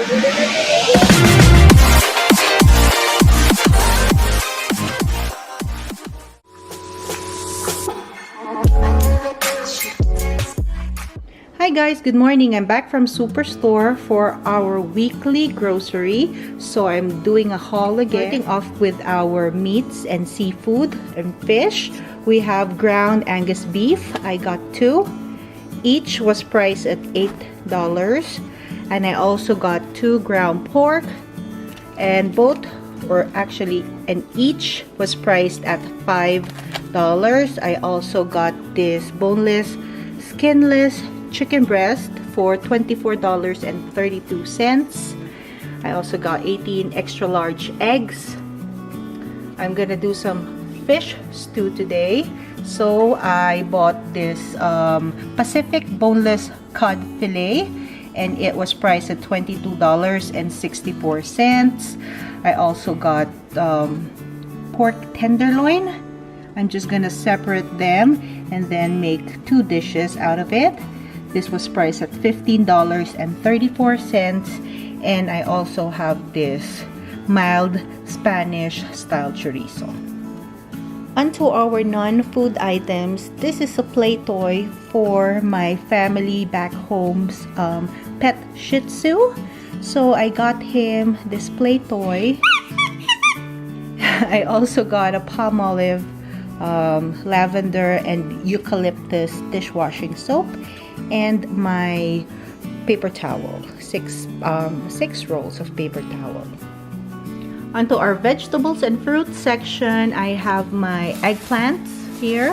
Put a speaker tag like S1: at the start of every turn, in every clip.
S1: Hi guys, good morning. I'm back from Superstore for our weekly grocery. So I'm doing a haul again. Starting off with our meats and seafood and fish. We have ground Angus beef. I got 2. Each was priced at $8. And I also got 2 ground pork. And each was priced at $5. I also got this boneless, skinless chicken breast for $24.32. I also got 18 extra large eggs. I'm gonna do some fish stew today. So I bought this Pacific boneless cod fillet, and it was priced at $22.64. I also got pork tenderloin. I'm just gonna separate them and then make 2 dishes out of it. This was priced at $15.34, and I also have this mild Spanish style chorizo. Onto our non-food items. This is a play toy for my family back home's pet Shih Tzu. So I got him this play toy. I also got a Palmolive lavender and eucalyptus dishwashing soap, and my paper towel, 6 rolls of paper towel. Onto our vegetables and fruit section. I have my eggplants here.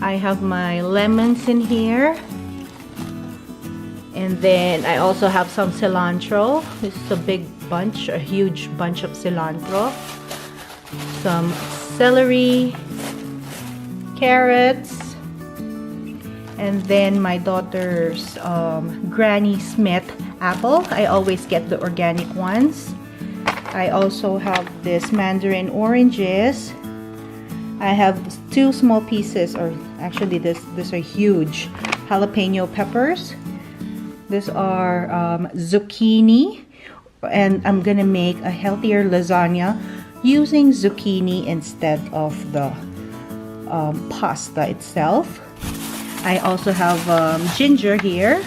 S1: I have my lemons in here. And then I also have some cilantro. This is a big bunch, a huge bunch of cilantro. Some celery, carrots, and then my daughter's Granny Smith apple. I always get the organic ones. I also have this mandarin oranges. I have 2 small pieces, or actually these are huge, jalapeno peppers. These are zucchini, and I'm gonna make a healthier lasagna using zucchini instead of the pasta itself. I also have ginger here.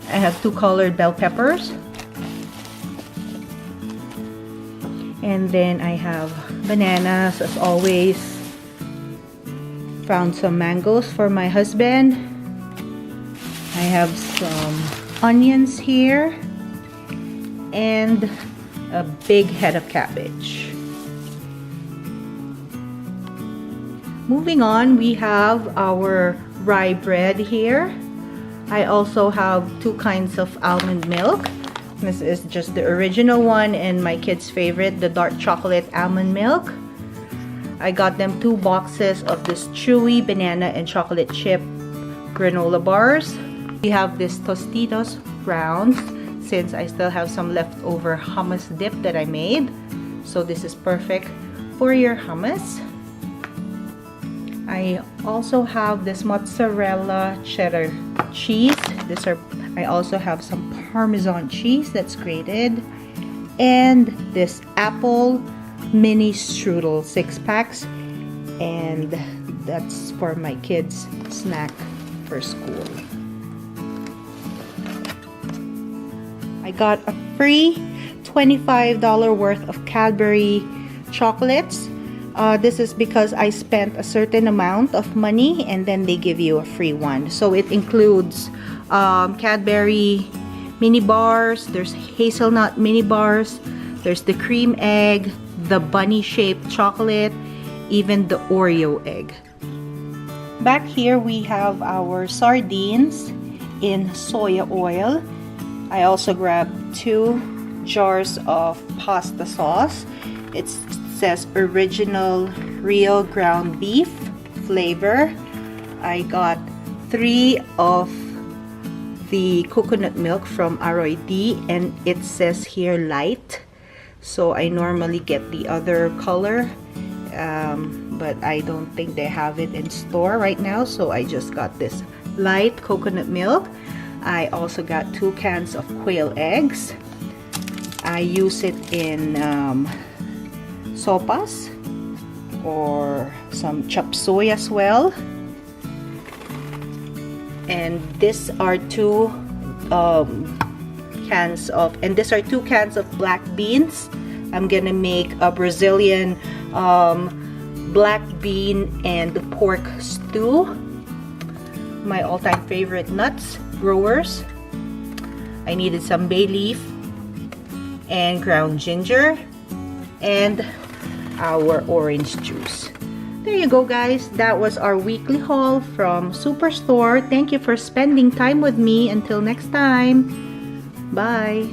S1: I have 2 colored bell peppers. And then I have bananas as always. Found some mangoes for my husband. I have some onions here. And a big head of cabbage. Moving on, we have our rye bread here. I also have 2 kinds of almond milk. This is just the original one and my kids' favorite, the dark chocolate almond milk. I got them 2 boxes of this chewy banana and chocolate chip granola bars. We have this Tostitos rounds, since I still have some leftover hummus dip that I made. So this is perfect for your hummus. I also have this mozzarella cheddar cheese. I also have some Parmesan cheese that's grated, and this apple mini strudel 6 packs, and that's for my kids' snack for school. I got a free $25 worth of Cadbury chocolates. This is because I spent a certain amount of money and then they give you a free one. So it includes Cadbury mini bars, there's hazelnut mini bars, there's the cream egg, the bunny shaped chocolate, even the Oreo egg. Back here we have our sardines in soya oil. I also grabbed 2 jars of pasta sauce. It says original real ground beef flavor. I got 3 of the coconut milk from Aroidi, and it says here light. So I normally get the other color, but I don't think they have it in store right now, so I just got this light coconut milk. I also got 2 cans of quail eggs. I use it in sopas or some chop suey as well. And these are 2 cans of black beans. I'm gonna make a Brazilian black bean and pork stew. My all-time favorite nuts, growers. I needed some bay leaf and ground ginger and our orange juice. There you go, guys. That was our weekly haul from Superstore. Thank you for spending time with me. Until next time. Bye.